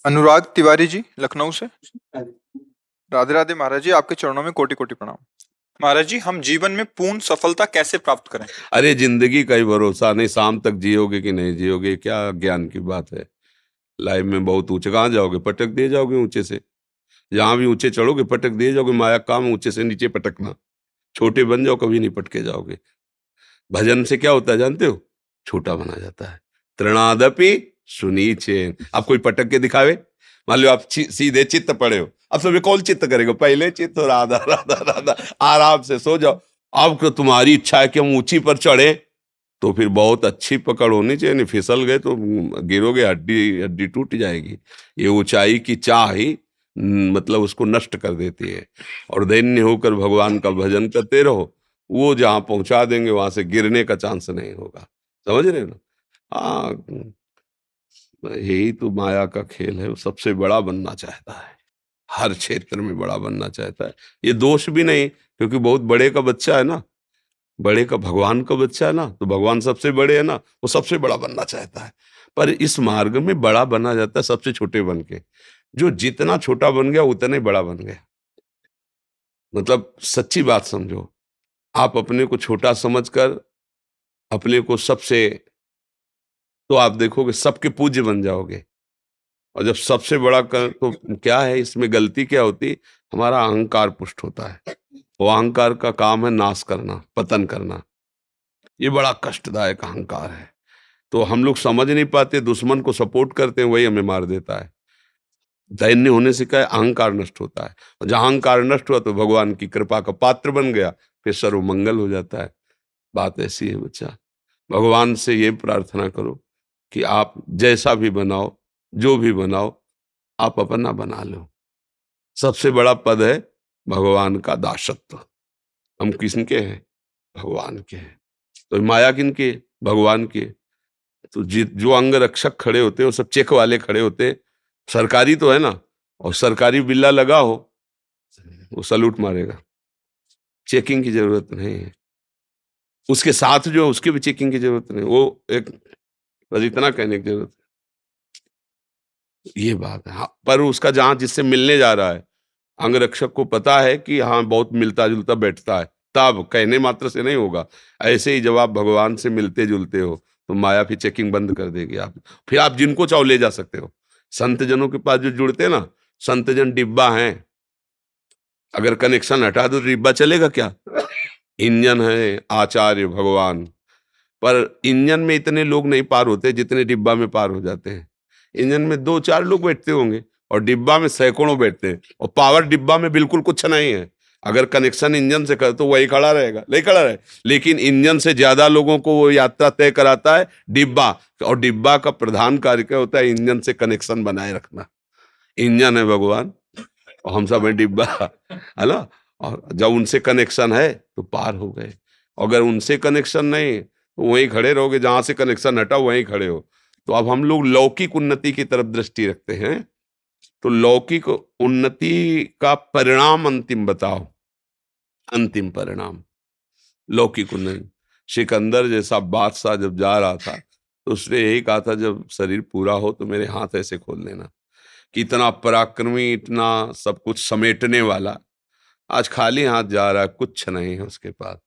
अनुराग तिवारी जी, लखनऊ से। राधे राधे महाराज जी, आपके चरणों में कोटि कोटि प्रणाम। महाराज जी, हम जीवन में पूर्ण सफलता कैसे प्राप्त करें? अरे जिंदगी का ही भरोसा नहीं, शाम तक जियोगे कि नहीं जियोगे, क्या ज्ञान की बात है। लाइफ में बहुत ऊंचे कहाँ जाओगे, पटक दिए जाओगे ऊंचे से। जहां भी ऊंचे चढ़ोगे पटक दिए जाओगे। माया का काम ऊंचे से नीचे पटकना। छोटे बन जाओ, कभी नहीं पटके जाओगे। भजन से क्या होता है जानते हो? छोटा बना जाता है। तृणादपि सुनीचेन। आप कोई पटक के दिखावे, मान लो आप सीधे चित्त पड़े हो, अब सब कौन चित्त करेगा? पहले चित्त राधा राधा राधा। आराम से सो जाओ। अब तो तुम्हारी इच्छा है कि हम ऊंची पर चढ़े, तो फिर बहुत अच्छी पकड़ होनी चाहिए, नहीं फिसल गए तो गिरोगे, हड्डी हड्डी टूट जाएगी। ये ऊंचाई की चाह ही मतलब उसको नष्ट कर देती है। और दैन्य होकर भगवान का भजन करते रहो, वो जहां पहुंचा देंगे वहां से गिरने का चांस नहीं होगा। समझ रहे हो ना? हाँ, यही तो माया का खेल है। वो सबसे बड़ा बनना चाहता है, हर क्षेत्र में बड़ा बनना चाहता है। ये दोष भी नहीं, क्योंकि बहुत बड़े का बच्चा है ना, बड़े का भगवान का बच्चा है ना, तो भगवान सबसे बड़े है ना, वो सबसे बड़ा बनना चाहता है। पर इस मार्ग में बड़ा बना जाता है सबसे छोटे बन के। जो जितना छोटा बन गया उतना ही बड़ा बन गया। मतलब सच्ची बात समझो, आप अपने को छोटा समझकर अपने को सबसे, तो आप देखोगे सबके पूज्य बन जाओगे। और जब सबसे बड़ा कर तो क्या है, इसमें गलती क्या होती? हमारा अहंकार पुष्ट होता है। वो अहंकार का काम है नाश करना, पतन करना। ये बड़ा कष्टदायक अहंकार है। तो हम लोग समझ नहीं पाते, दुश्मन को सपोर्ट करते हैं, वही हमें मार देता है। दैन्य होने से क्या है, अहंकार नष्ट होता है। और जहां अहंकार नष्ट हुआ तो भगवान की कृपा का पात्र बन गया, फिर सर्व मंगल हो जाता है। बात ऐसी है बच्चा। भगवान से ये प्रार्थना करो कि आप जैसा भी बनाओ, जो भी बनाओ, आप अपना बना लो। सबसे बड़ा पद है भगवान का दासत्व। हम किसके हैं? भगवान के हैं। तो माया किनके? भगवान के। तो जो अंग रक्षक खड़े होते हैं वो सब चेक वाले खड़े होते हैं। सरकारी तो है ना, और सरकारी बिल्ला लगा हो, वो सलूट मारेगा। चेकिंग की जरूरत नहीं है। उसके साथ जो है, उसकी भी चेकिंग की जरूरत नहीं। वो एक, बस इतना कहने की जरूरत है। ये बात है। हाँ, पर उसका जहां जिससे मिलने जा रहा है, अंगरक्षक को पता है कि हाँ बहुत मिलता जुलता बैठता है, तब कहने मात्र से नहीं होगा। ऐसे ही जब आप भगवान से मिलते जुलते हो तो माया फिर चेकिंग बंद कर देगी। आप फिर आप जिनको चाहो ले जा सकते हो। संत जनों के पास जो जुड़ते हैं ना, संत जन डिब्बा हैं, अगर कनेक्शन हटा दो तो डिब्बा चलेगा क्या? इंजन है आचार्य भगवान। पर इंजन में इतने लोग नहीं पार होते जितने डिब्बा में पार हो जाते हैं। इंजन में दो चार लोग बैठते होंगे और डिब्बा में सैकड़ों बैठते हैं, और पावर डिब्बा में बिल्कुल कुछ नहीं है। अगर कनेक्शन इंजन से कर तो वही खड़ा रहेगा, नहीं खड़ा रहे। लेकिन इंजन से ज्यादा लोगोों को वो यात्रा तय कराता है डिब्बा। और डिब्बा का प्रधान कार्य क्या होता है? इंजन से कनेक्शन बनाए रखना। इंजन है भगवान और हम सब है डिब्बा, है ना। और जब उनसे कनेक्शन है तो पार हो गए। अगर उनसे कनेक्शन नहीं तो वहीं खड़े रहोगे, जहां से कनेक्शन हटा वहीं खड़े हो। तो अब हम लोग लौकिक उन्नति की तरफ दृष्टि रखते हैं। तो लौकिक उन्नति का परिणाम अंतिम बताओ। अंतिम परिणाम लौकिक उन्नति। सिकंदर जैसा बादशाह जब जा रहा था तो उसने यही कहा था, जब शरीर पूरा हो तो मेरे हाथ ऐसे खोल देना। कि इतना पराक्रमी, इतना सब कुछ समेटने वाला, आज खाली हाथ जा रहा है, कुछ नहीं है उसके पास।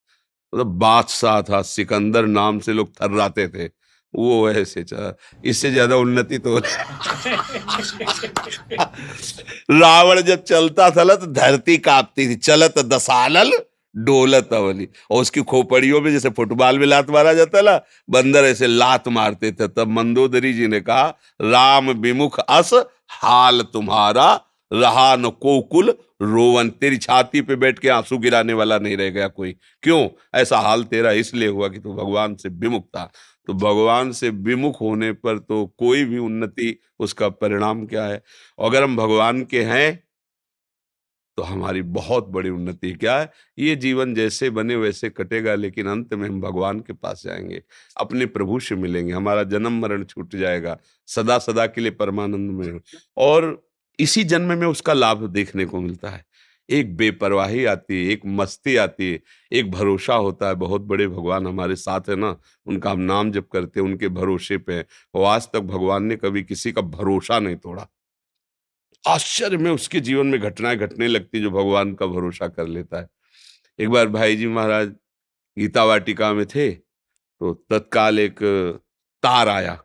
मतलब बादशाह था, सिकंदर नाम से लोग थर्राते थे। वो ऐसे चला, इससे ज्यादा उन्नति तो रावण जब चलता था ना तो धरती कांपती थी। चलत दसानल डोलत अवली। और उसकी खोपड़ियों में जैसे फुटबॉल में लात मारा जाता ना, बंदर ऐसे लात मारते थे। तब मंदोदरी जी ने कहा, राम विमुख अस हाल तुम्हारा, रहा न कोकुल रोवन। तेरी छाती पे बैठ के आंसू गिराने वाला नहीं रह गया कोई। क्यों ऐसा हाल तेरा? इसलिए हुआ कि तू भगवान से विमुख था। तो भगवान से विमुख होने पर तो कोई भी उन्नति, उसका परिणाम क्या है? अगर हम भगवान के हैं तो हमारी बहुत बड़ी उन्नति क्या है? ये जीवन जैसे बने वैसे कटेगा, लेकिन अंत में हम भगवान के पास जाएंगे, अपने प्रभु से मिलेंगे, हमारा जन्म मरण छूट जाएगा, सदा सदा के लिए परमानंद में। और इसी जन्म में उसका लाभ देखने को मिलता है। एक बेपरवाही आती है, एक मस्ती आती है, एक भरोसा होता है। बहुत बड़े भगवान हमारे साथ है ना, उनका हम नाम जप करते हैं, उनके भरोसे पे हैं। और आज तक भगवान ने कभी किसी का भरोसा नहीं तोड़ा। आश्चर्य में उसके जीवन में घटनाएं घटने लगती जो भगवान का भरोसा कर लेता है। एक बार भाई जी महाराज गीता वाटिका में थे, तो तत्काल एक तार आया,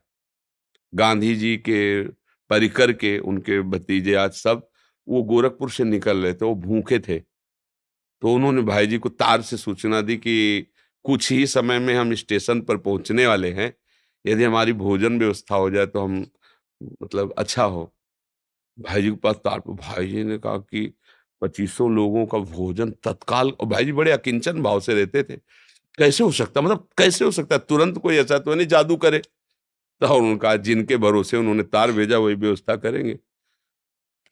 गांधी जी के परिकर के, उनके भतीजे आज सब, वो गोरखपुर से निकल रहे थे, वो भूखे थे। तो उन्होंने भाई जी को तार से सूचना दी कि कुछ ही समय में हम स्टेशन पर पहुंचने वाले हैं, यदि हमारी भोजन व्यवस्था हो जाए तो हम मतलब अच्छा हो। भाई जी के पास तार पर, भाई जी ने कहा कि 2500 लोगों का भोजन तत्काल, और भाई जी बड़े अकिंचन भाव से रहते थे, कैसे हो सकता, मतलब कैसे हो सकता है, तुरंत कोई ऐसा तो नहीं जादू करे। तो उनका जिनके भरोसे उन्होंने तार भेजा वही व्यवस्था करेंगे।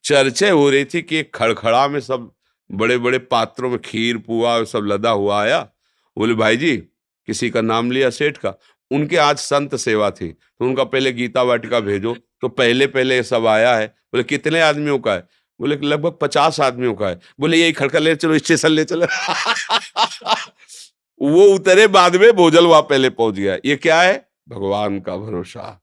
चर्चा हो रही थी कि एक खड़खड़ा में सब बड़े बड़े पात्रों में खीर पुआ और सब लदा हुआ आया। बोले भाई जी, किसी का नाम लिया सेठ का, उनके आज संत सेवा थी तो उनका पहले गीता वाटिका भेजो। तो पहले पहले ये सब आया है। बोले कितने आदमियों का है? बोले कि लगभग 50 आदमियों का है। बोले यही खड़खड़ ले चलो, स्टेशन ले चलो। वो उतरे बाद में, भोजल वहां पहले पहुंच गया। ये क्या है? भगवान का भरोसा।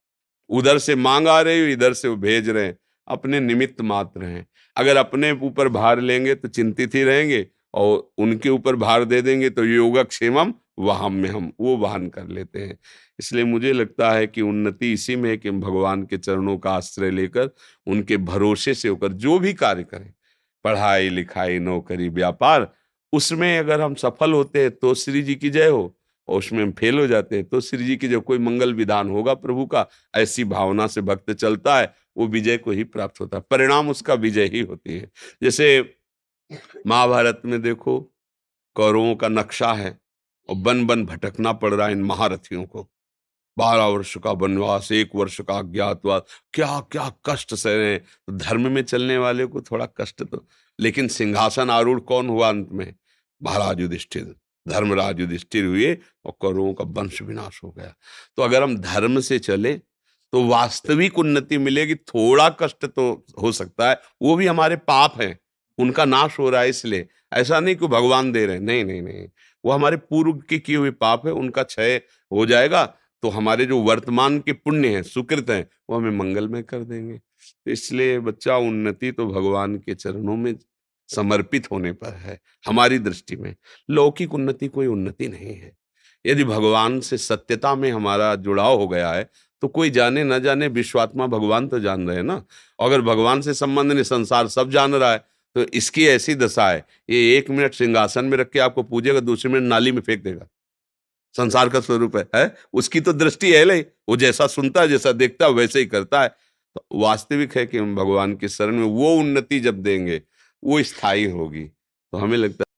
उधर से मांग आ रही हो, इधर से वो भेज रहे हैं, अपने निमित्त मात्र हैं। अगर अपने ऊपर भार लेंगे तो चिंतित ही रहेंगे, और उनके ऊपर भार दे देंगे तो योगक्षेमम वहाम में हम वो वहन कर लेते हैं। इसलिए मुझे लगता है कि उन्नति इसी में है कि हम भगवान के चरणों का आश्रय लेकर उनके भरोसे से होकर जो भी कार्य करें, पढ़ाई लिखाई नौकरी व्यापार, उसमें अगर हम सफल होते हैं तो श्री जी की जय हो, और उसमें हम फेल हो जाते हैं तो श्री जी की जो कोई मंगल विधान होगा प्रभु का, ऐसी भावना से भक्त चलता है, वो विजय को ही प्राप्त होता है, परिणाम उसका विजय ही होती है। जैसे महाभारत में देखो, कौरवों का नक्शा है और बन बन भटकना पड़ रहा है इन महारथियों को। 12 वर्ष का वनवास, 1 वर्ष का अज्ञातवास, क्या क्या कष्ट सह रहे हैं। तो धर्म में चलने वाले को थोड़ा कष्ट तो, लेकिन सिंहासन आरूढ़ कौन हुआ अंत में? महाराज युधिष्ठिर, धर्मराज युधिष्ठिर हुए, और कौरवों का वंश विनाश हो गया। तो अगर हम धर्म से चले तो वास्तविक उन्नति मिलेगी। थोड़ा कष्ट तो हो सकता है, वो भी हमारे पाप हैं, उनका नाश हो रहा है इसलिए। ऐसा नहीं कि भगवान दे रहे हैं, नहीं नहीं नहीं, वो हमारे पूर्व के किए हुए पाप है, उनका क्षय हो जाएगा, तो हमारे जो वर्तमान के पुण्य हैं, सुकृत हैं, वो हमें मंगलमय कर देंगे। तो इसलिए बच्चा, उन्नति तो भगवान के चरणों में समर्पित होने पर है। हमारी दृष्टि में लौकिक उन्नति कोई उन्नति नहीं है। यदि भगवान से सत्यता में हमारा जुड़ाव हो गया है, तो कोई जाने न जाने, विश्वात्मा भगवान तो जान रहे हैं ना। अगर भगवान से संबंध नहीं, संसार सब जान रहा है, तो इसकी ऐसी दशा है, ये 1 मिनट सिंहासन में रख के आपको पूजेगा, दूसरे मिनट नाली में फेंक देगा। संसार का स्वरूप है? उसकी तो दृष्टि है नहीं, वो जैसा सुनता है, जैसा देखता है, वैसे ही करता है। तो वास्तविक है कि हम भगवान की शरण में वो उन्नति जब देंगे, वो स्थायी होगी। तो हमें लगता है